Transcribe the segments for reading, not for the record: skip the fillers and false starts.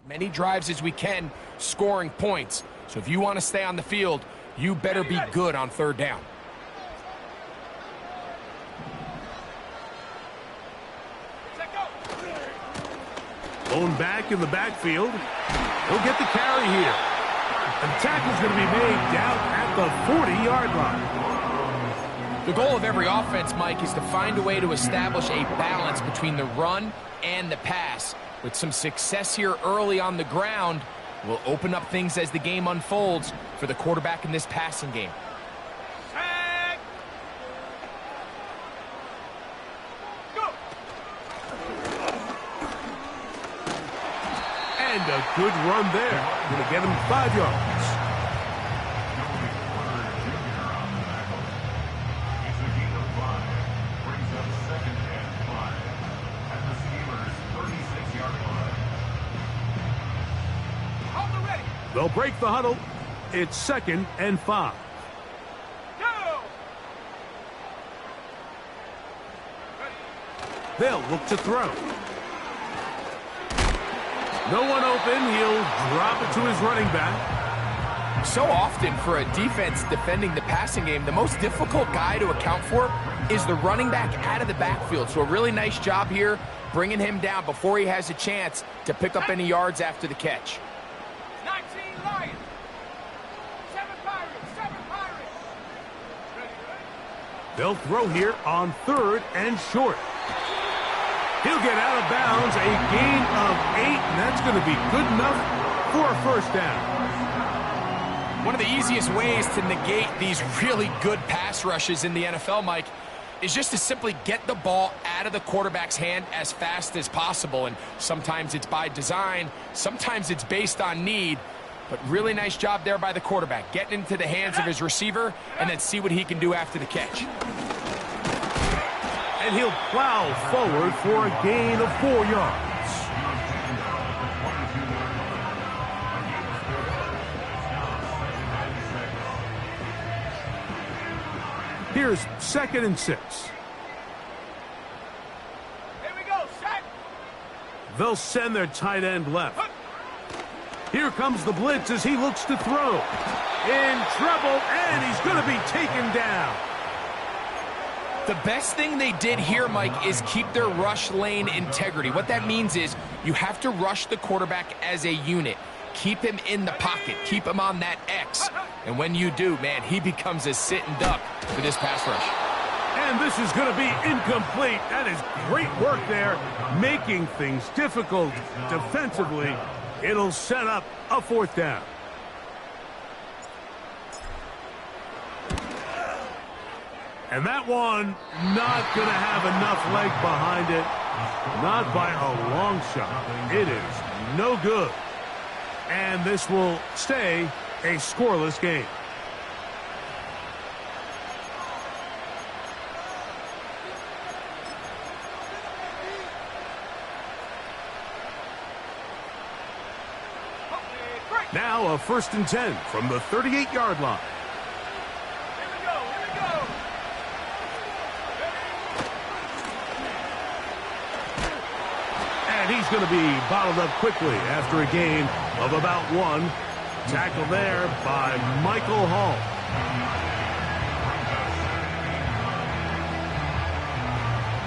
many drives as we can, scoring points. So if you want to stay on the field, you better be good on third down. Blown back in the backfield. He'll get the carry here. And the tackle's going to be made down at the 40-yard line. The goal of every offense, Mike, is to find a way to establish a balance between the run and the pass. With some success here early on the ground, will open up things as the game unfolds for the quarterback in this passing game. And a good run there. Going to get him 5 yards. They'll break the huddle. It's 2nd and 5. Go! They'll look to throw. No one open. He'll drop it to his running back. So often for a defense defending the passing game, the most difficult guy to account for is the running back out of the backfield. So a really nice job here bringing him down before he has a chance to pick up any yards after the catch. They'll throw here on 3rd and short. He'll get out of bounds, a gain of 8, and that's going to be good enough for a first down. One of the easiest ways to negate these really good pass rushes in the NFL, Mike, is just to simply get the ball out of the quarterback's hand as fast as possible. And sometimes it's by design, sometimes it's based on need. But really nice job there by the quarterback, getting into the hands of his receiver and then see what he can do after the catch. And he'll plow forward for a gain of 4 yards. Here's 2nd and 6. Here we go, set. They'll send their tight end left. Here comes the blitz as he looks to throw. In trouble, and he's going to be taken down. The best thing they did here, Mike, is keep their rush lane integrity. What that means is you have to rush the quarterback as a unit. Keep him in the pocket. Keep him on that X. And when you do, man, he becomes a sitting duck for this pass rush. And this is going to be incomplete. That is great work there, making things difficult defensively. It'll set up a 4th down. And that one not going to have enough leg behind it. Not by a long shot. It is no good. And this will stay a scoreless game. Now a 1st and 10 from the 38-yard line. Here we go, here we go. And he's going to be bottled up quickly after a gain of about 1. Tackle there by Michael Hall.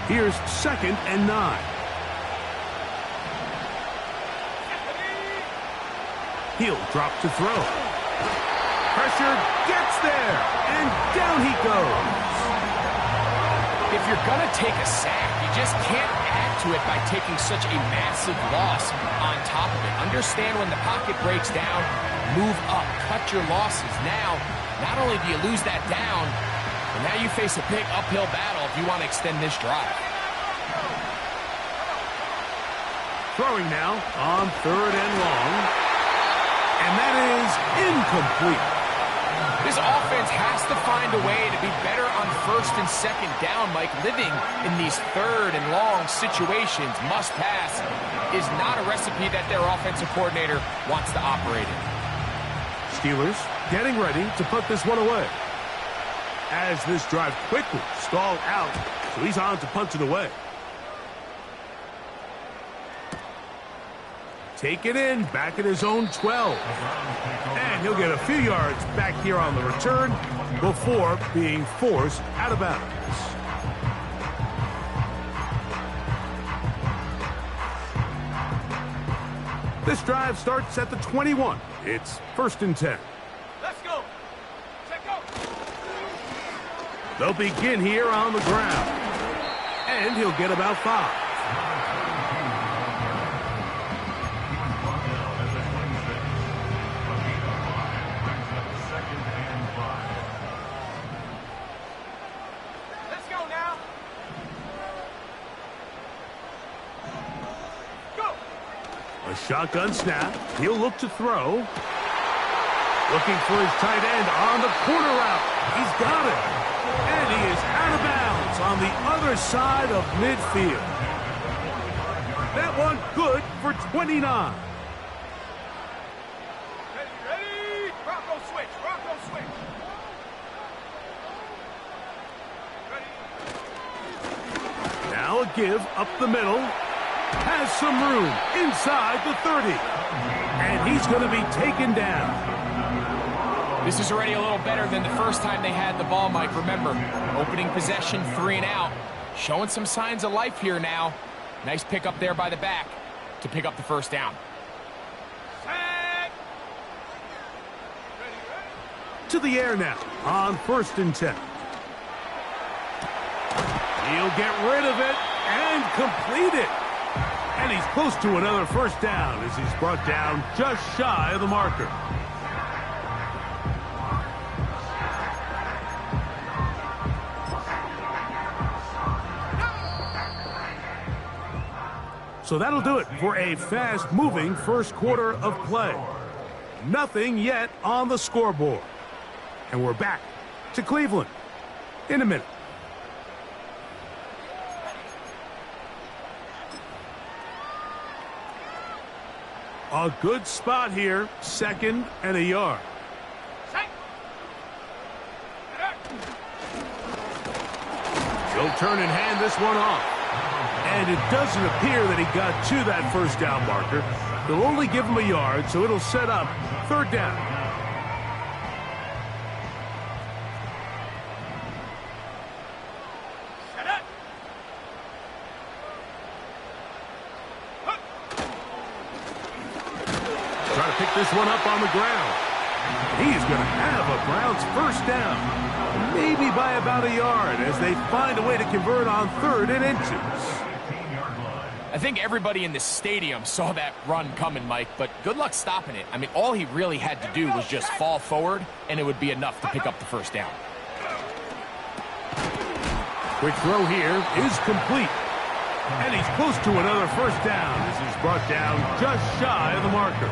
Here's 2nd and 9. He'll drop to throw. Pressure gets there, and down he goes. If you're going to take a sack, you just can't add to it by taking such a massive loss on top of it. Understand when the pocket breaks down, move up, cut your losses. Now, not only do you lose that down, but now you face a big uphill battle if you want to extend this drive. Throwing now on 3rd and long. And that is incomplete. This offense has to find a way to be better on 1st and 2nd down, Mike. Living in these 3rd and long situations, must pass, is not a recipe that their offensive coordinator wants to operate in. Steelers getting ready to put this one away. As this drive quickly stalled out, so he's on to punch it away. Take it in, back at his own 12. And he'll get a few yards back here on the return before being forced out of bounds. This drive starts at the 21. It's 1st and 10. Let's go. Check go. They'll begin here on the ground. And he'll get about 5. Let's go now. Go. A shotgun snap. He'll look to throw. Looking for his tight end on the corner route. He's got it. And he is out of bounds on the other side of midfield. That one good for 29. Ready? Bronco switch. Bronco switch. Ready? Now a give up the middle. Has some room inside the 30. And he's going to be taken down. This is already a little better than the first time they had the ball, Mike. Remember, opening possession, 3 and out. Showing some signs of life here now. Nice pick up there by the back to pick up the first down. Set. Ready? To the air now on 1st and 10. He'll get rid of it and complete it. And he's close to another first down as he's brought down just shy of the marker. So that'll do it for a fast-moving first quarter of play. Nothing yet on the scoreboard. And we're back to Cleveland in a minute. A good spot here, 2nd and a yard. Set. He'll turn and hand this one off. And it doesn't appear that he got to that first down marker. They'll only give him a yard, so it'll set up 3rd down. Set up. Try to pick this one up on the ground. He's going to have a Browns first down. Maybe by about a yard as they find a way to convert on 3rd and inches. I think everybody in the stadium saw that run coming, Mike, but good luck stopping it. I mean, all he really had to do was just fall forward, and it would be enough to pick up the first down. Quick throw here is complete. And he's close to another first down as he's brought down just shy of the marker.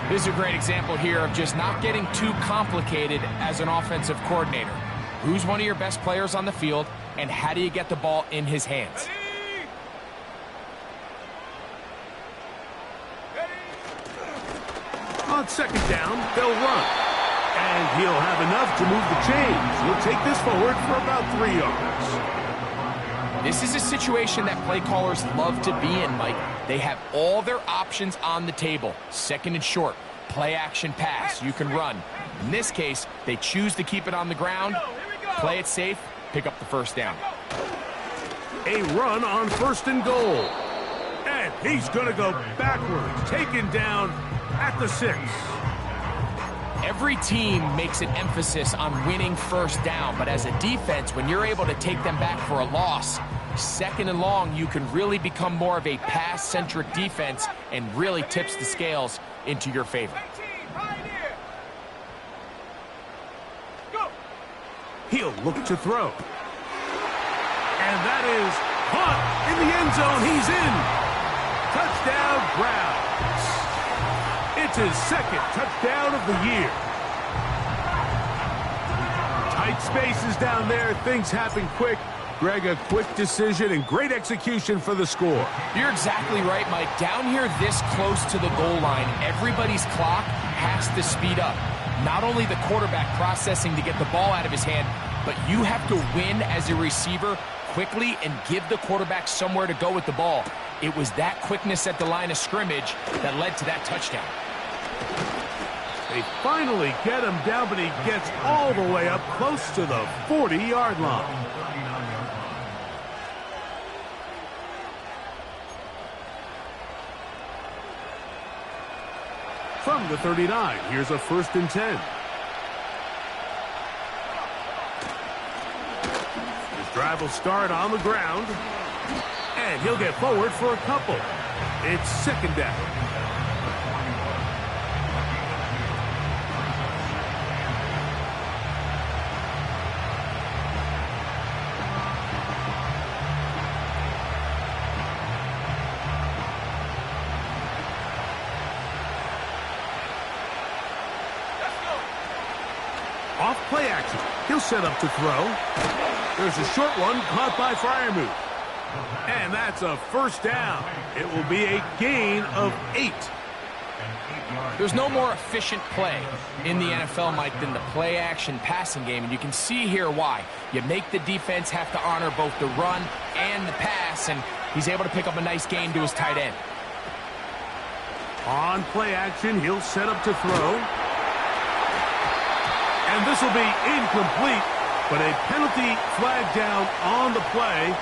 This is a great example here of just not getting too complicated as an offensive coordinator. Who's one of your best players on the field, and how do you get the ball in his hands? On 2nd down, they'll run. And he'll have enough to move the chains. He'll take this forward for about 3 yards. This is a situation that play callers love to be in, Mike. They have all their options on the table. 2nd and short, play action pass, you can run. In this case, they choose to keep it on the ground, play it safe, pick up the first down. A run on 1st and goal. And he's going to go backwards, taken down at the 6. Every team makes an emphasis on winning first down, but as a defense, when you're able to take them back for a loss, 2nd and long, you can really become more of a pass-centric defense and really tips the scales into your favor. He'll look to throw. And that is caught in the end zone. He's in. Touchdown, Browns. It's his 2nd touchdown of the year. Tight spaces down there. Things happen quick. Greg, a quick decision and great execution for the score. You're exactly right, Mike. Down here this close to the goal line, everybody's clock has to speed up. Not only the quarterback processing to get the ball out of his hand, but you have to win as a receiver quickly and give the quarterback somewhere to go with the ball. It was that quickness at the line of scrimmage that led to that touchdown. They finally get him down, but he gets all the way up close to the 40-yard line. From the 39, here's a 1st and 10. His drive will start on the ground, and he'll get forward for a couple. It's 2nd down. Off play action. He'll set up to throw. There's a short one caught by Freiermuth. And that's a 1st down. It will be a gain of 8. There's no more efficient play in the NFL, Mike, than the play action passing game. And you can see here why. You make the defense have to honor both the run and the pass. And he's able to pick up a nice gain to his tight end. On play action, he'll set up to throw. And this will be incomplete, but a penalty flag down on the play.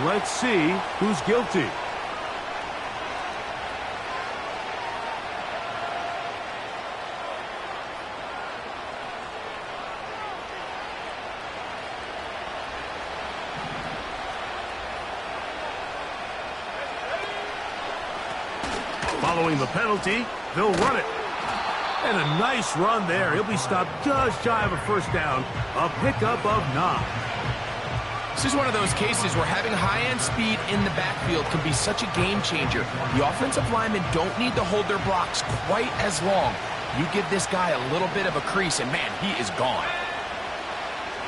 Let's see who's guilty. Following the penalty, they'll run it. And a nice run there. He'll be stopped just shy of a 1st down. A pickup of 9. This is one of those cases where having high-end speed in the backfield can be such a game changer. The offensive linemen don't need to hold their blocks quite as long. You give this guy a little bit of a crease, and man, he is gone.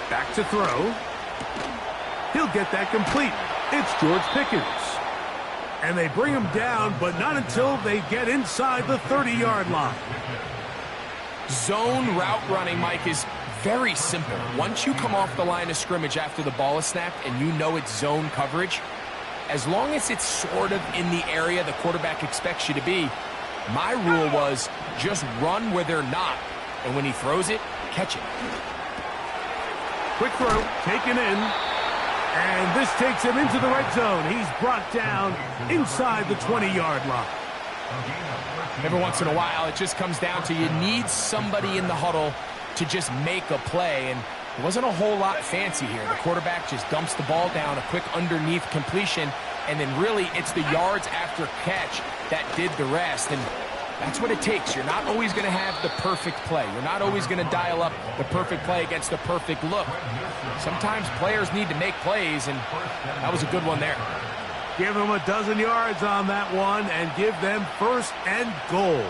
Back to throw. He'll get that complete. It's George Pickens. And they bring him down, but not until they get inside the 30-yard line. Zone route running, Mike, is very simple. Once you come off the line of scrimmage after the ball is snapped and you know it's zone coverage, as long as it's sort of in the area the quarterback expects you to be, my rule was just run where they're not. And when he throws it, catch it. Quick throw, taken in. And this takes him into the red zone. He's brought down inside the 20-yard line. Every once in a while, it just comes down to you need somebody in the huddle to just make a play. And it wasn't a whole lot fancy here. The quarterback just dumps the ball down, a quick underneath completion, and then really it's the yards after catch that did the rest. And that's what it takes. You're not always going to have the perfect play. You're not always going to dial up the perfect play against the perfect look. Sometimes players need to make plays, and that was a good one there. Give them a dozen yards on that one and give them 1st and goal.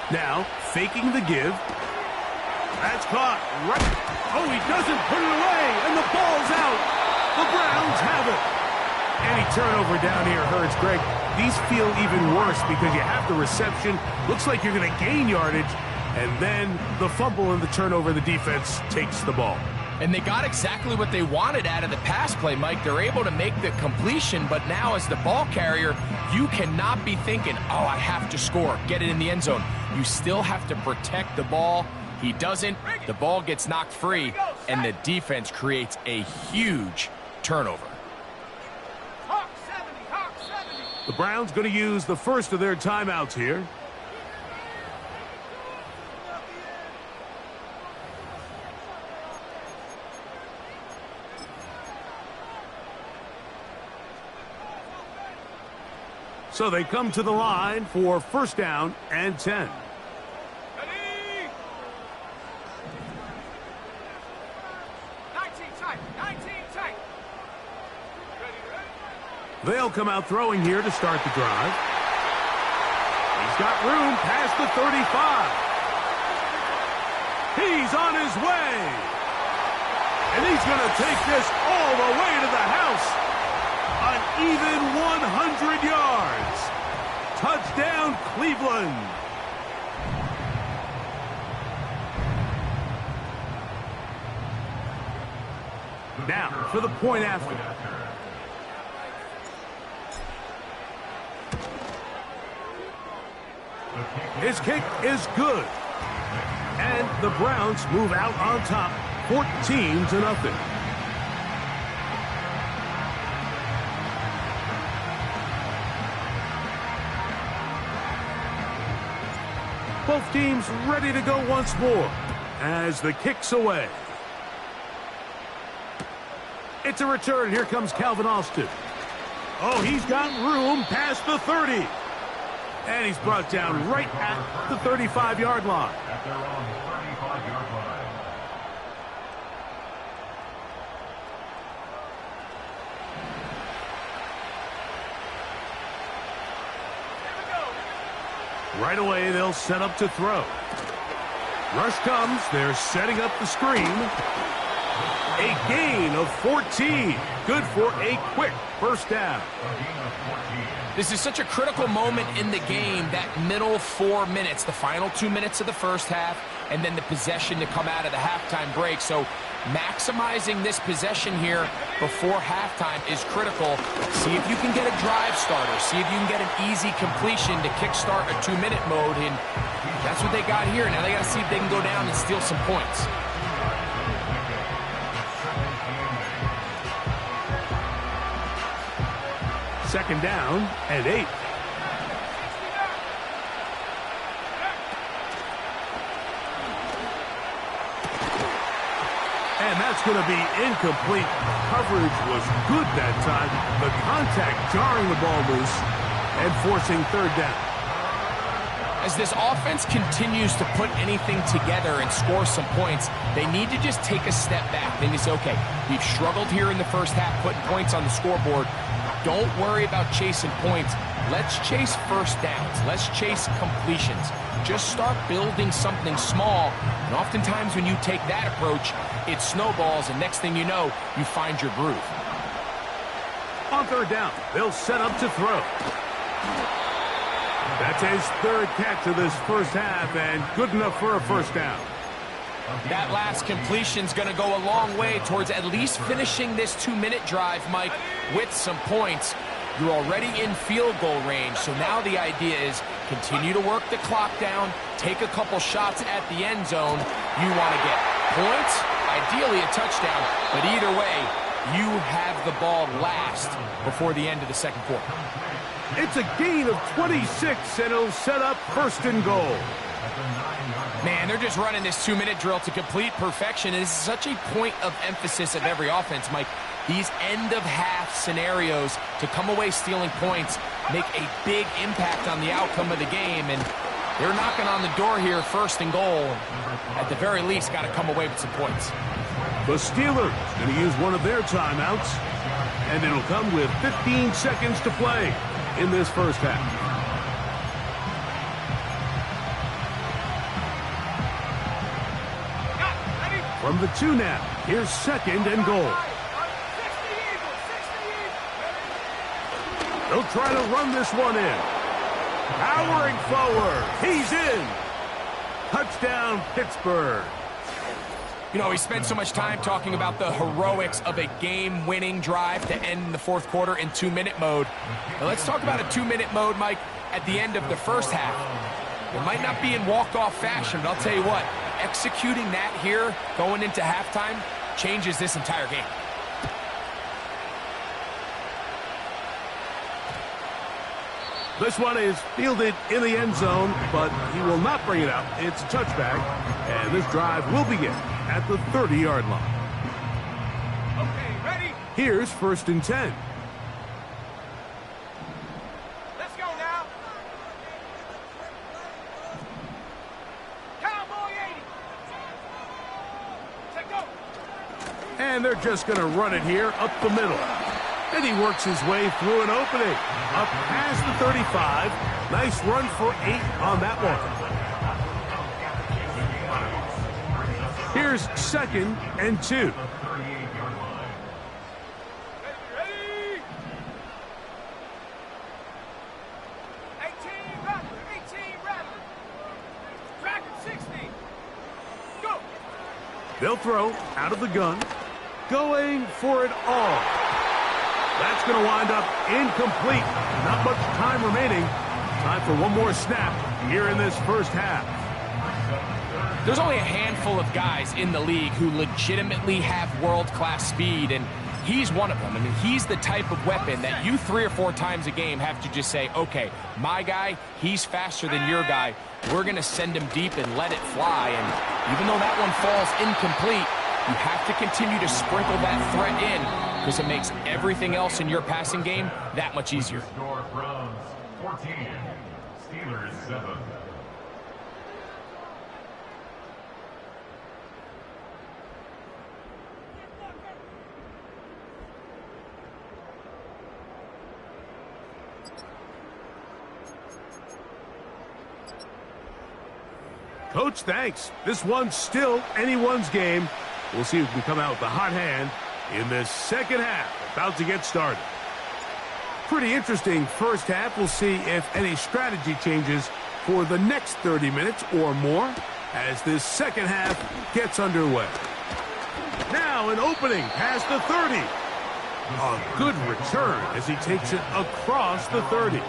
Now, faking the give. That's caught right. Oh, he doesn't put it away, and the ball's out. The Browns have it. Any turnover down here hurts, Greg. These feel even worse because you have the reception. Looks like you're going to gain yardage, and then the fumble and the turnover, the defense takes the ball. And they got exactly what they wanted out of the pass play, Mike. They're able to make the completion, but now as the ball carrier, you cannot be thinking, oh, I have to score, get it in the end zone. You still have to protect the ball. He doesn't. The ball gets knocked free, and the defense creates a huge turnover. Hawk 70, Hawk 70. The Browns going to use the first of their timeouts here. So they come to the line for 1st down and 10. Ready? 19 tight, 19 tight. Ready? They'll come out throwing here to start the drive. He's got room past the 35. He's on his way. And he's going to take this all the way to the house. An even 100 yards. Touchdown, Cleveland. Now for the point after. His kick is good. And the Browns move out on top, 14-0. Both teams ready to go once more as the kick's away. It's a return. Here comes Calvin Austin. Oh, he's got room past the 30. And he's brought down right at the 35-yard line. At their own 35-yard line. Right away, they'll set up to throw. Rush comes. They're setting up the screen. A gain of 14. Good for a quick first down. This is such a critical moment in the game, that middle 4 minutes, the final 2 minutes of the first half, and then the possession to come out of the halftime break. So maximizing this possession here before halftime is critical. See if you can get a drive starter. See if you can get an easy completion to kickstart a 2-minute mode, and that's what they got here. Now they got to see if they can go down and steal some points. Second down and 8. And that's going to be incomplete. Coverage was good that time. The contact jarring the ball loose and forcing third down. As this offense continues to put anything together and score some points, they need to just take a step back. They need to say, okay, we've struggled here in the first half, putting points on the scoreboard. Don't worry about chasing points. Let's chase first downs. Let's chase completions. Just start building something small. And oftentimes when you take that approach, it snowballs, and next thing you know, you find your groove. On third down, they'll set up to throw. That's his third catch of this first half, and good enough for a first down. That last completion's going to go a long way towards at least finishing this 2-minute drive, Mike, with some points. You're already in field goal range, so now the idea is continue to work the clock down, take a couple shots at the end zone. You want to get points, ideally a touchdown, but either way, you have the ball last before the end of the second quarter. It's a gain of 26, and it'll set up first and goal. Man, they're just running this 2-minute drill to complete perfection. And this is such a point of emphasis of every offense, Mike. These end-of-half scenarios to come away stealing points make a big impact on the outcome of the game. And they're knocking on the door here, first and goal. At the very least, got to come away with some points. The Steelers going to use one of their timeouts, and it'll come with 15 seconds to play in this first half. From the 2 now, here's second and goal. They'll try to run this one in. Powering forward. He's in. Touchdown, Pittsburgh. You know, we spent so much time talking about the heroics of a game-winning drive to end the fourth quarter in 2-minute mode. Now let's talk about a 2-minute mode, Mike, at the end of the first half. It might not be in walk-off fashion, but I'll tell you what, executing that here going into halftime changes this entire game. This one is fielded in the end zone, but he will not bring it out. It's a touchback, and this drive will begin at the 30-yard line. Okay, ready? Here's first and 10. Let's go now. Cowboy 80. Set go. And they're just going to run it here up the middle. And he works his way through an opening. Up past the 35. Nice run for 8 on that one. Here's second and 2. They'll throw out of the gun, going for it all. That's going to wind up incomplete. Not much time remaining. Time for one more snap here in this first half. There's only a handful of guys in the league who legitimately have world-class speed, and he's one of them. I mean, he's the type of weapon that you 3 or 4 times a game have to just say, okay, my guy, he's faster than your guy. We're going to send him deep and let it fly. And even though that one falls incomplete, you have to continue to sprinkle that threat in because it makes everything else in your passing game that much easier. Score Browns 14, Steelers 7. Coach, thanks. This one's still anyone's game. We'll see who can come out with the hot hand in this second half. About to get started. Pretty interesting first half. We'll see if any strategy changes for the next 30 minutes or more as this second half gets underway. Now an opening past the 30. A good return as he takes it across the 30.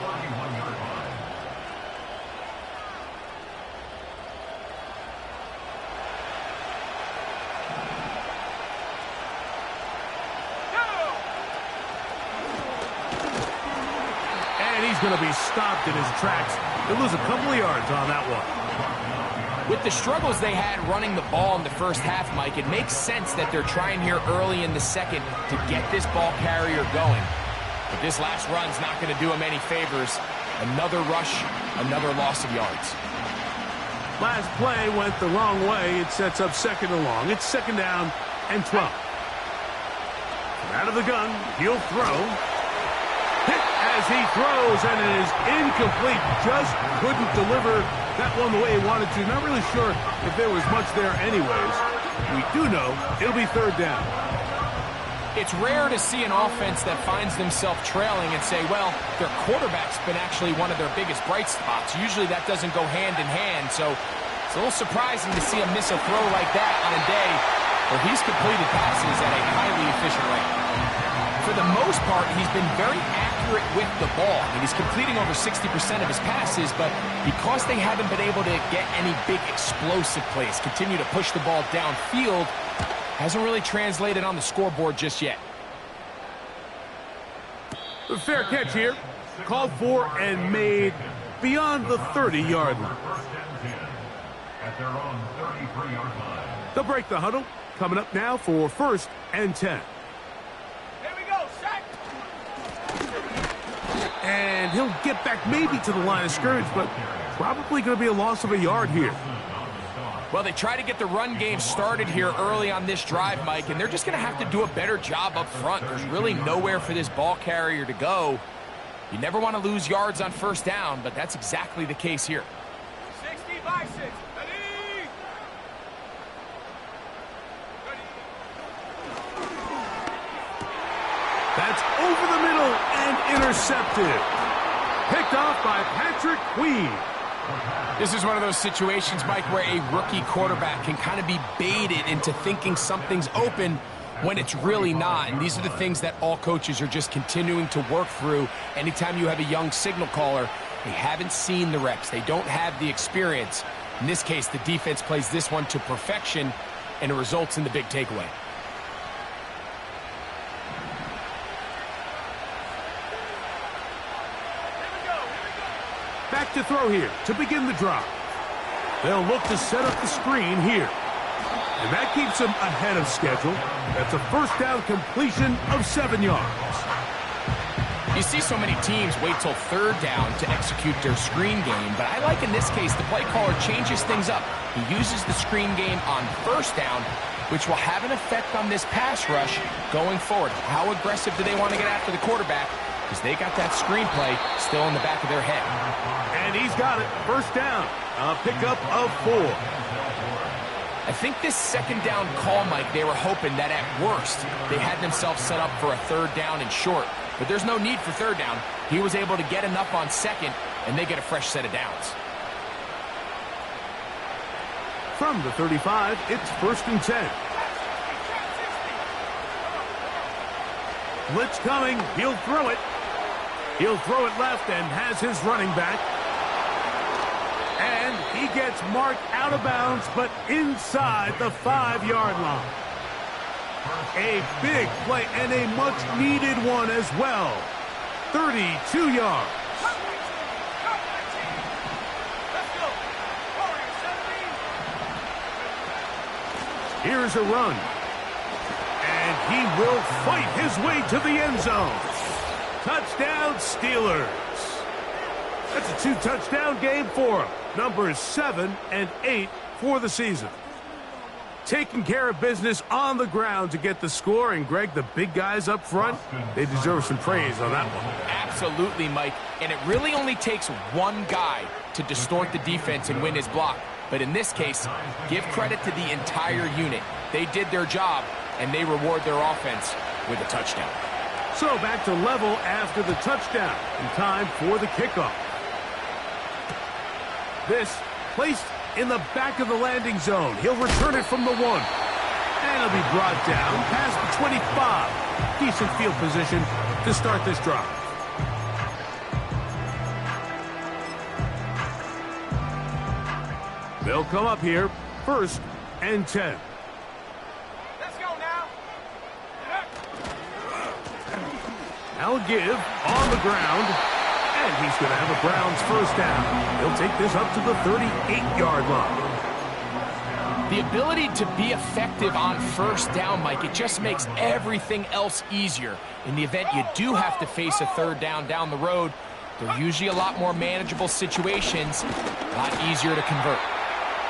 Going to be stopped in his tracks. He'll lose a couple of yards on that one. With the struggles they had running the ball in the first half, Mike, it makes sense that they're trying here early in the second to get this ball carrier going. But this last run's not going to do him any favors. Another rush, another loss of yards. Last play went the wrong way. It sets up second and long. It's second down and 12. From out of the gun, he'll throw. Hit as he throws, and it is incomplete. Just couldn't deliver that one the way he wanted to. Not really sure if there was much there anyways. We do know it'll be third down. It's rare to see an offense that finds themselves trailing and say, well, their quarterback's been actually one of their biggest bright spots. Usually that doesn't go hand in hand, so it's a little surprising to see him miss a throw like that on a day where he's completed passes at a highly efficient rate. For the most part, he's been very accurate with the ball. I mean, he's completing over 60% of his passes, but because they haven't been able to get any big explosive plays, continue to push the ball downfield, hasn't really translated on the scoreboard just yet. A fair catch here. Called for and made beyond the 30-yard line. At their own 33-yard line. They'll break the huddle. Coming up now for first and 10. And he'll get back maybe to the line of scrimmage, but probably going to be a loss of a yard here. Well, they try to get the run game started here early on this drive, Mike, and they're just going to have to do a better job up front. There's really nowhere for this ball carrier to go. You never want to lose yards on first down, but that's exactly the case here. 60 by 6. Ready? That's over the middle and intercepted. Picked off by Patrick Queen. This is one of those situations, Mike, where a rookie quarterback can kind of be baited into thinking something's open when it's really not. And these are the things that all coaches are just continuing to work through. Anytime you have a young signal caller, they haven't seen the reps. They don't have the experience. In this case, the defense plays this one to perfection, and it results in the big takeaway. Back to throw here to begin the drive. They'll look to set up the screen here. And that keeps them ahead of schedule. That's a first down completion of 7 yards. You see so many teams wait till third down to execute their screen game, but I like in this case the play caller changes things up. He uses the screen game on first down, which will have an effect on this pass rush going forward. How aggressive do they want to get after the quarterback? Because they got that screenplay still in the back of their head. And he's got it. First down. A pickup of 4. I think this second down call, Mike, they were hoping that at worst they had themselves set up for a third down and short. But there's no need for third down. He was able to get enough on second, and they get a fresh set of downs. From the 35, it's 1st and 10. Blitz coming. He'll throw it. He'll throw it left and has his running back. And he gets marked out of bounds, but inside the 5-yard line. A big play and a much-needed one as well. 32 yards. Here's a run. And he will fight his way to the end zone. Touchdown, Steelers. That's a 2-touchdown game for him. Numbers 7 and 8 for the season. Taking care of business on the ground to get the score. And, Greg, the big guys up front, they deserve some praise on that one. Absolutely, Mike. And it really only takes one guy to distort the defense and win his block. But in this case, give credit to the entire unit. They did their job, and they reward their offense with a touchdown. So back to level after the touchdown. And time for the kickoff. This placed in the back of the landing zone. He'll return it from the 1. And it'll be brought down past the 25. Decent field position to start this drive. They'll come up here, 1st and 10. Let's go now. Now give on the ground, and he's going to have a Browns 1st down. He'll take this up to the 38-yard line. The ability to be effective on 1st down, Mike, it just makes everything else easier. In the event you do have to face a 3rd down the road, they're usually a lot more manageable situations, a lot easier to convert.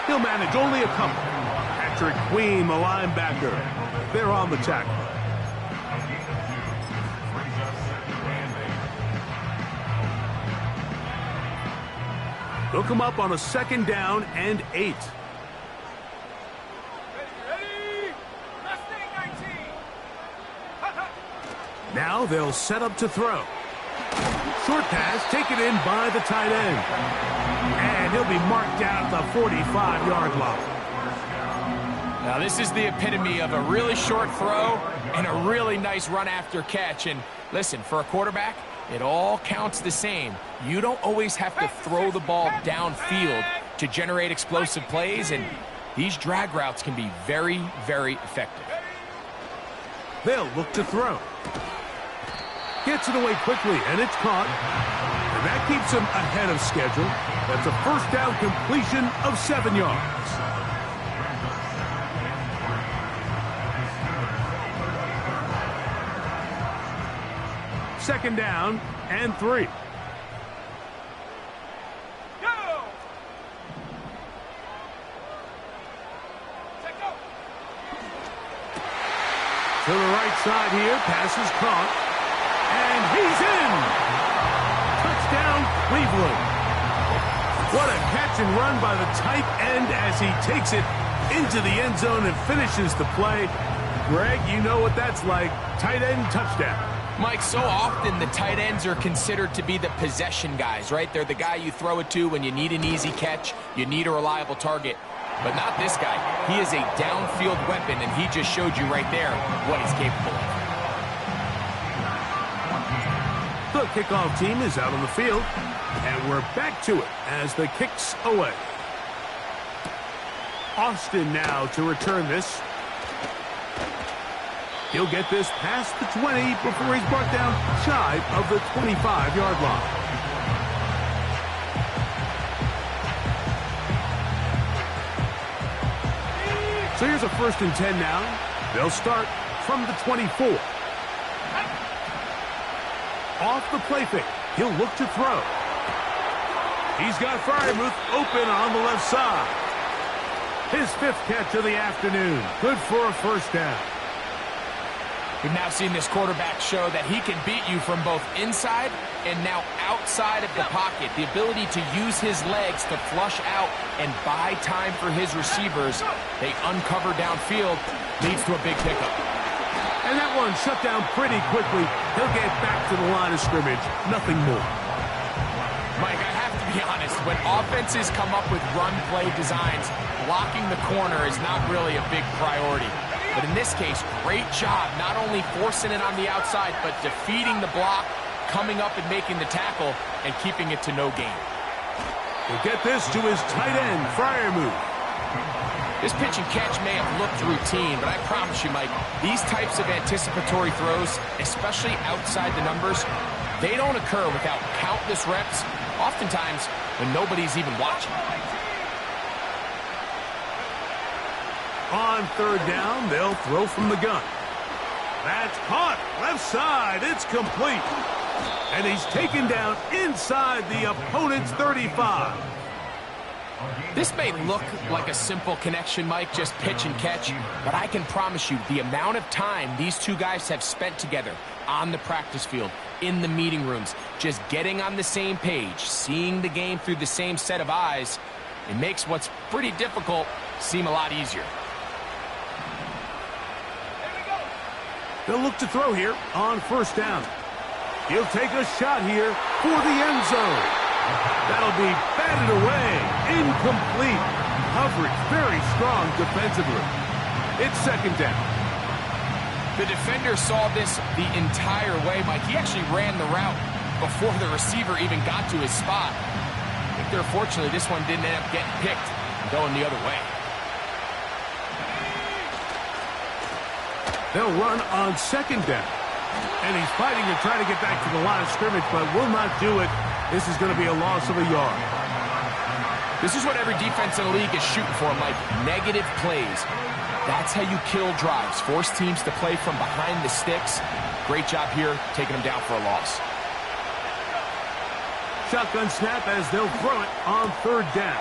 He'll manage only a couple. Patrick Queen, the linebacker. They're on the tackle. They'll come up on a 2nd down and 8. Ready? Last thing, 19. Now they'll set up to throw. Short pass taken in by the tight end. And he'll be marked down at the 45-yard line. Now this is the epitome of a really short throw and a really nice run after catch. And listen, for a quarterback, it all counts the same. You don't always have to throw the ball downfield to generate explosive plays, and these drag routes can be very, very effective. They'll look to throw. Gets it away quickly, and it's caught. And that keeps him ahead of schedule. That's a 1st down completion of 7 yards. Second down and 3. Go! Take go! To the right side here, pass is caught. And he's in! Touchdown, Cleveland. What a catch and run by the tight end as he takes it into the end zone and finishes the play. Greg, you know what that's like. Tight end touchdown. Mike, so often the tight ends are considered to be the possession guys, right? They're the guy you throw it to when you need an easy catch, you need a reliable target. But not this guy. He is a downfield weapon, and he just showed you right there what he's capable of. The kickoff team is out on the field, and we're back to it as the kick's away. Austin now to return this. He'll get this past the 20 before he's brought down shy of the 25-yard line. So here's a 1st and 10 now. They'll start from the 24. Off the play fake. He'll look to throw. He's got Freiermuth open on the left side. His 5th catch of the afternoon. Good for a 1st down. We've now seen this quarterback show that he can beat you from both inside and now outside of the pocket. The ability to use his legs to flush out and buy time for his receivers. They uncover downfield, leads to a big pickup. And that one shut down pretty quickly. He'll get back to the line of scrimmage. Nothing more. Mike, I have to be honest. when offenses come up with run play designs, blocking the corner is not really a big priority. But in this case, great job not only forcing it on the outside, but defeating the block, coming up and making the tackle, and keeping it to no gain. He'll get this to his tight end, Freiermuth. This pitch and catch may have looked routine, but I promise you, Mike, these types of anticipatory throws, especially outside the numbers, they don't occur without countless reps, oftentimes when nobody's even watching. On third down, they'll throw from the gun. That's caught. Left side. It's complete. And he's taken down inside the opponent's 35. This may look like a simple connection, Mike, just pitch and catch, but I can promise you the amount of time these two guys have spent together on the practice field, in the meeting rooms, just getting on the same page, seeing the game through the same set of eyes, it makes what's pretty difficult seem a lot easier. They'll look to throw here on first down. He'll take a shot here for the end zone. That'll be batted away. Incomplete. Coverage very strong defensively. It's second down. The defender saw this the entire way, Mike. He actually ran the route before the receiver even got to his spot. I think they're fortunately this one didn't end up getting picked and going the other way. They'll run on second down. And he's fighting to try to get back to the line of scrimmage, but will not do it. This is going to be a loss of a yard. This is what every defense in the league is shooting for, Mike. Negative plays. That's how you kill drives. Force teams to play from behind the sticks. Great job here, taking them down for a loss. Shotgun snap as they'll throw it on third down.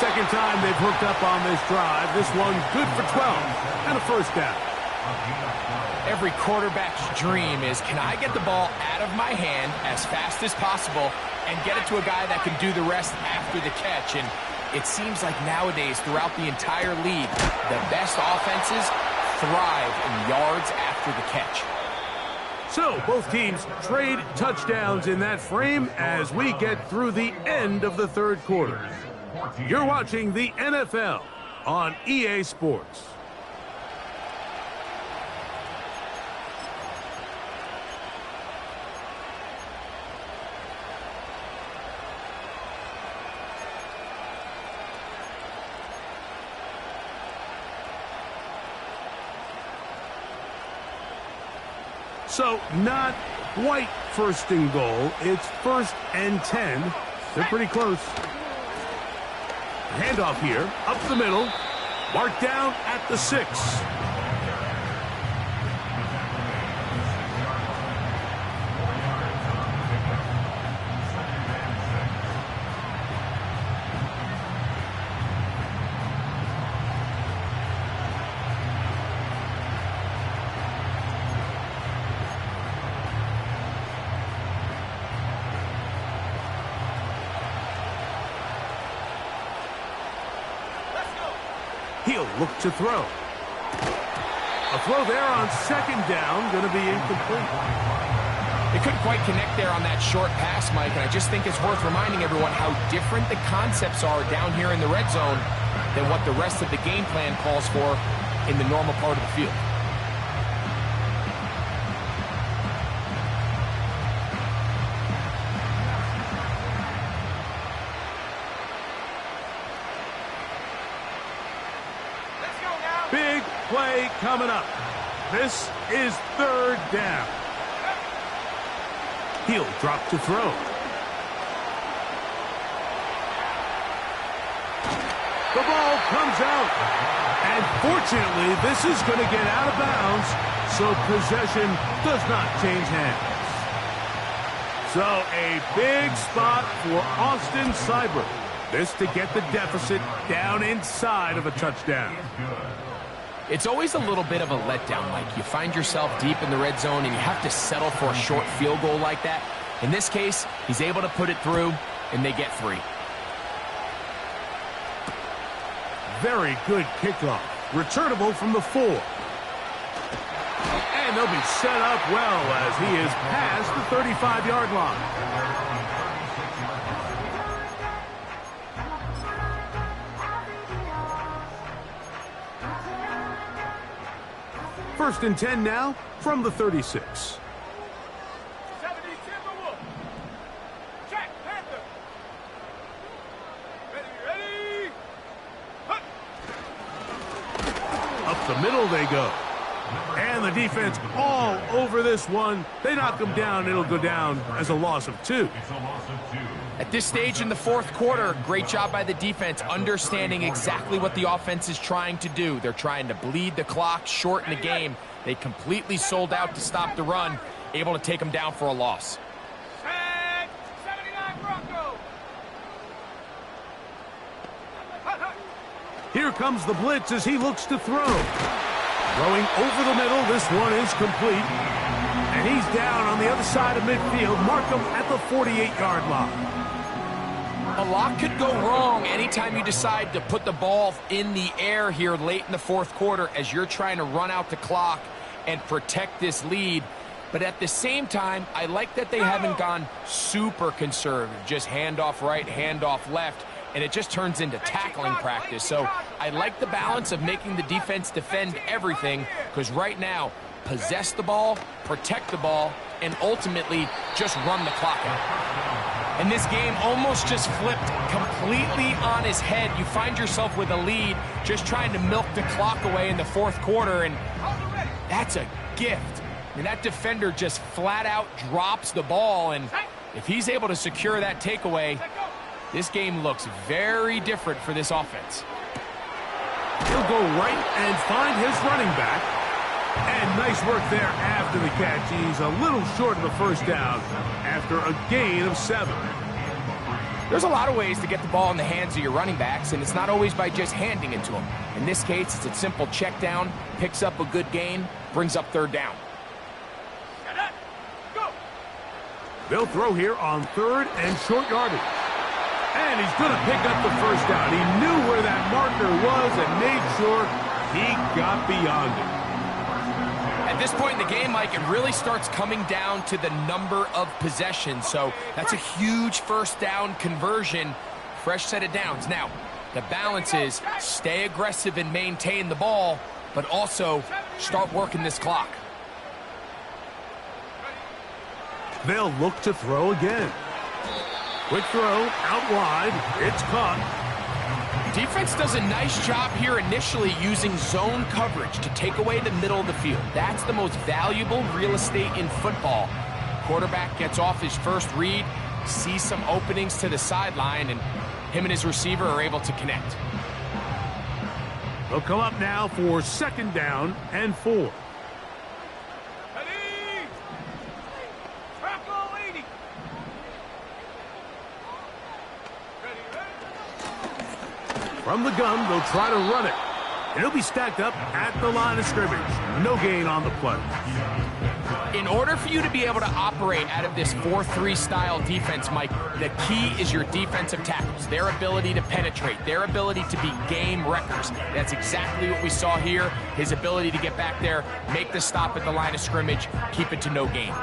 Second time they've hooked up on this drive. This one good for 12 and a first down. Every quarterback's dream is, can I get the ball out of my hand as fast as possible and get it to a guy that can do the rest after the catch? And it seems like nowadays, throughout the entire league, the best offenses thrive in yards after the catch. So, both teams trade touchdowns in that frame as we get through the end of the third quarter. You're watching the NFL on EA Sports. So, not quite first and goal. It's first and 10. They're pretty close. Handoff here, up the middle. Marked down at the 6. He'll look to throw. A throw there on second down, going to be incomplete. They couldn't quite connect there on that short pass, Mike, and I just think it's worth reminding everyone how different the concepts are down here in the red zone than what the rest of the game plan calls for in the normal part of the field. Big play coming up. This is third down. He'll drop to throw. The ball comes out. And fortunately, this is going to get out of bounds, so possession does not change hands. So a big spot for Austin Seibert. This to get the deficit down inside of a touchdown. It's always a little bit of a letdown, Mike. You find yourself deep in the red zone and you have to settle for a short field goal like that. In this case, he's able to put it through, and they get 3. Very good kickoff. Returnable from the 4. And they'll be set up well as he is past the 35-yard line. First and 10 now from the 36. 70 Timberwolf. Check, Panther. Ready. Hut. Up the middle they go. And the defense all over this one. They knock them down. It'll go down as a loss of 2. It's a loss of 2. At this stage in the fourth quarter, great job by the defense, understanding exactly what the offense is trying to do. They're trying to bleed the clock, shorten the game. They completely sold out to stop the run, able to take them down for a loss. Set. 79 Broncos. Hut. Here comes the blitz as he looks to throw. Throwing over the middle, this one is complete. And he's down on the other side of midfield. Mark him at the 48-yard line. A lot could go wrong anytime you decide to put the ball in the air here late in the fourth quarter as you're trying to run out the clock and protect this lead. But at the same time, I like that they haven't gone super conservative, just handoff right, handoff left, and it just turns into tackling practice. So I like the balance of making the defense defend everything, because right now, possess the ball, protect the ball, and ultimately just run the clock out. And this game almost just flipped completely on his head. You find yourself with a lead, just trying to milk the clock away in the fourth quarter, and that's a gift. And that defender just flat out drops the ball, and if he's able to secure that takeaway, this game looks very different for this offense. He'll go right and find his running back. And nice work there after the catch. He's a little short of the first down after a gain of 7. There's a lot of ways to get the ball in the hands of your running backs, and it's not always by just handing it to them. In this case, it's a simple check down, picks up a good gain, brings up third down. Go. They'll throw here on third and short yardage. And he's going to pick up the first down. He knew where that marker was and made sure he got beyond it. At this point in the game, Mike, it really starts coming down to the number of possessions. So that's a huge first down conversion, fresh set of downs. Now, the balance is stay aggressive and maintain the ball, but also start working this clock. They'll look to throw again. Quick throw, out wide, it's caught. Defense does a nice job here initially using zone coverage to take away the middle of the field. That's the most valuable real estate in football. Quarterback gets off his first read, sees some openings to the sideline, and him and his receiver are able to connect. They'll come up now for second down and 4. Ready. Bronco 80. From the gun, they'll try to run it. It'll be stacked up at the line of scrimmage. No gain on the play. In order for you to be able to operate out of this 4-3 style defense, Mike, the key is your defensive tackles, their ability to penetrate, their ability to be game wreckers. That's exactly what we saw here, his ability to get back there, make the stop at the line of scrimmage, keep it to no gain.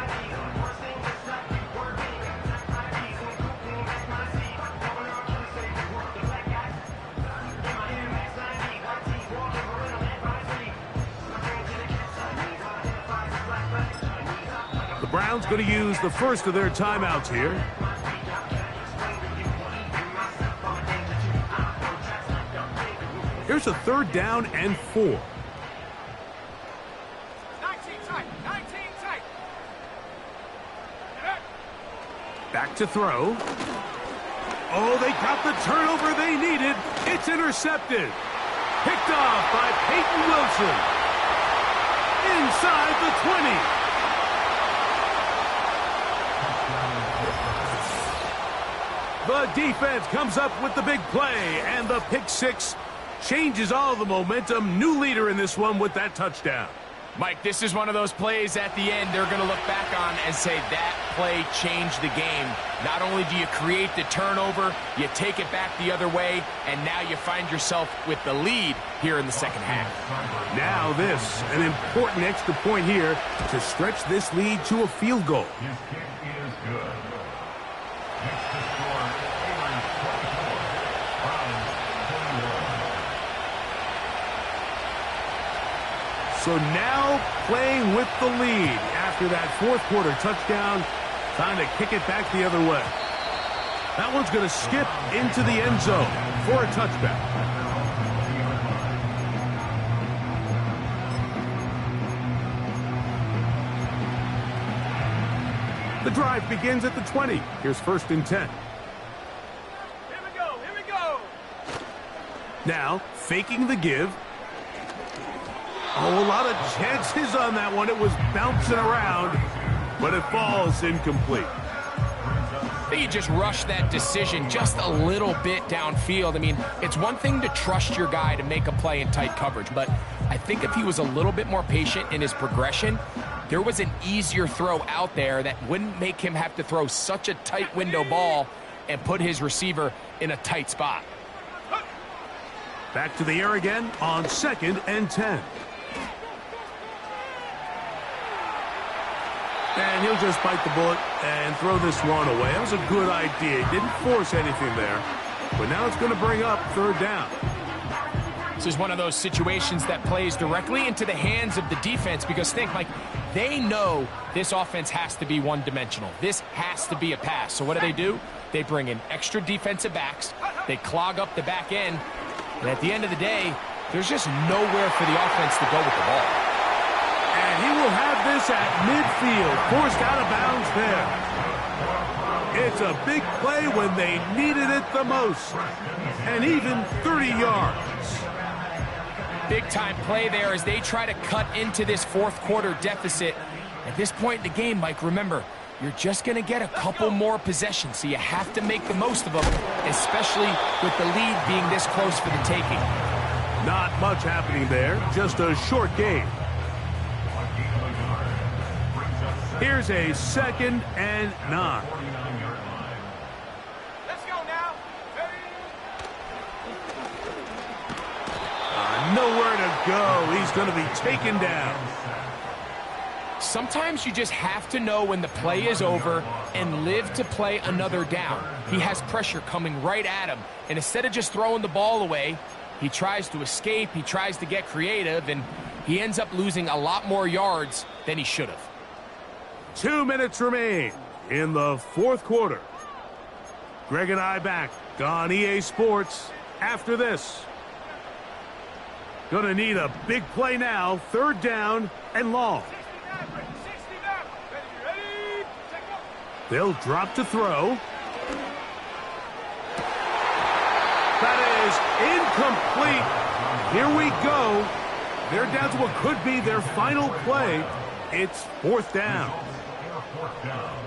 The Browns going to use the first of their timeouts here. Here's a third down and 4. 19 tight. 19 tight. Back to throw. Oh, they got the turnover they needed. It's intercepted. Picked off by Peyton Wilson. Inside the 20. The defense comes up with the big play, and the pick six changes all the momentum. New leader in this one with that touchdown. Mike, this is one of those plays at the end they're going to look back on and say that play changed the game. Not only do you create the turnover, you take it back the other way, and now you find yourself with the lead here in the second half. Now this, an important extra point here to stretch this lead to a field goal. His kick is good. Next to score, Taylor 24. Browns 21. So now playing with the lead after that fourth quarter touchdown, time to kick it back the other way. That one's going to skip into the end zone for a touchback. The drive begins at the 20. Here's 1st and 10. Here we go. Here we go. Now, faking the give. Oh, a lot of chances on that one. It was bouncing around, but it falls incomplete. I think you just rushed that decision just a little bit downfield. I mean, it's one thing to trust your guy to make a play in tight coverage, but I think if he was a little bit more patient in his progression, there was an easier throw out there that wouldn't make him have to throw such a tight window ball and put his receiver in a tight spot. Back to the air again on 2nd and 10. And he'll just bite the bullet and throw this one away. That was a good idea. He didn't force anything there. But now it's going to bring up 3rd down. This is one of those situations that plays directly into the hands of the defense because think, Mike, they know this offense has to be one-dimensional. This has to be a pass. So what do? They bring in extra defensive backs. They clog up the back end. And at the end of the day, there's just nowhere for the offense to go with the ball. And he will have this at midfield, forced out of bounds there. It's a big play when they needed it the most. And even 30 yards. Big-time play there as they try to cut into this fourth quarter deficit. At this point in the game, Mike, remember, you're just going to get a couple more possessions, so you have to make the most of them, especially with the lead being this close for the taking. Not much happening there, just a short game. Here's a 2nd and 9. Let's go now. Nowhere to go. He's going to be taken down. Sometimes you just have to know when the play is over and live to play another down. He has pressure coming right at him, and instead of just throwing the ball away, he tries to escape, he tries to get creative, and he ends up losing a lot more yards than he should have. 2 minutes remain in the fourth quarter. Greg and I back on EA Sports after this. Gonna need a big play now. 3rd down and long. 69. Ready? Take off. They'll drop to throw. That is incomplete. Here we go. They're down to what could be their final play. It's 4th down.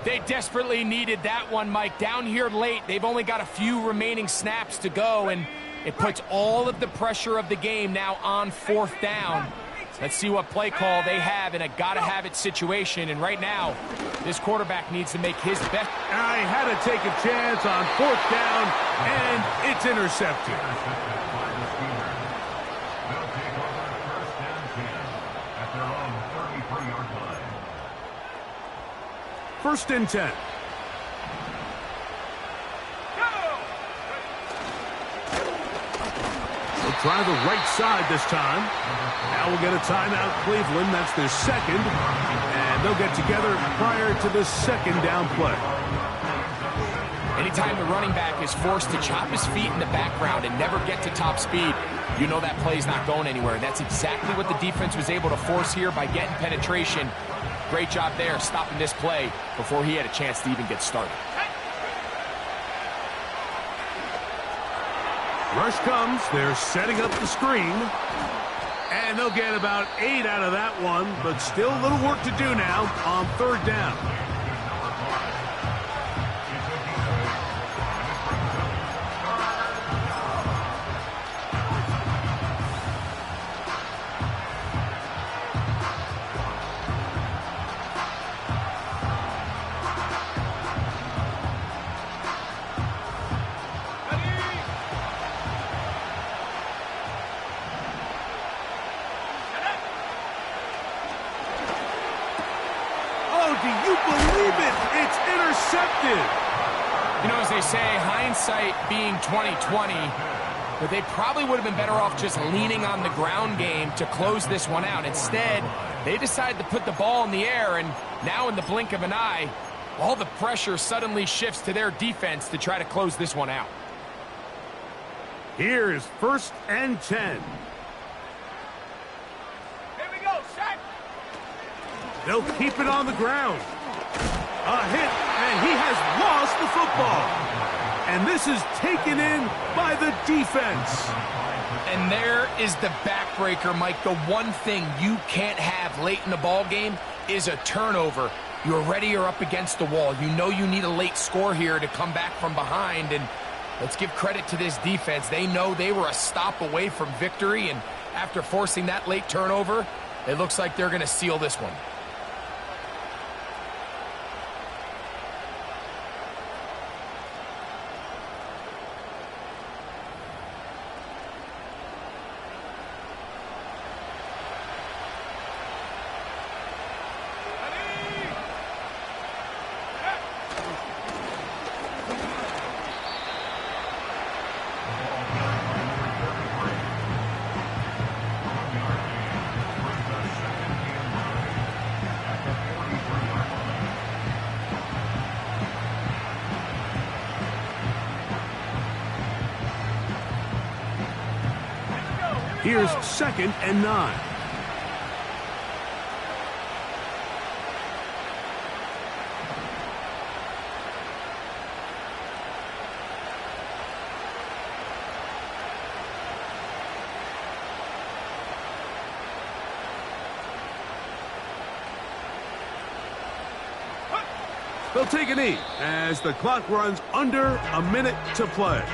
They desperately needed that one, Mike. Down here late, they've only got a few remaining snaps to go, and it puts all of the pressure of the game now on 4th down. Let's see what play call they have in a gotta-have-it situation. And right now, this quarterback needs to make his best. I had to take a chance on 4th down, and it's intercepted. First and 10. They'll try the right side this time. Now we'll get a timeout, Cleveland. That's their 2nd. And they'll get together prior to the 2nd down play. Anytime the running back is forced to chop his feet in the background and never get to top speed, you know that play's not going anywhere. That's exactly what the defense was able to force here by getting penetration. Great job there, stopping this play before he had a chance to even get started. Rush comes. They're setting up the screen. And they'll get about 8 out of that one, but still a little work to do now on 3rd down. Do you believe it? It's intercepted. You know, as they say, hindsight being 20/20, but they probably would have been better off just leaning on the ground game to close this one out. Instead, they decided to put the ball in the air, and now in the blink of an eye, all the pressure suddenly shifts to their defense to try to close this one out. Here's 1st and 10. Here we go, Shaq. They'll keep it on the ground. A hit, and he has lost the football. And this is taken in by the defense. And there is the backbreaker, Mike. The one thing you can't have late in the ball game is a turnover. You're ready, you're up against the wall. You know you need a late score here to come back from behind, and let's give credit to this defense. They know they were a stop away from victory, and after forcing that late turnover, it looks like they're going to seal this one. Here's 2nd and 9. They'll take a knee as the clock runs under a minute to play.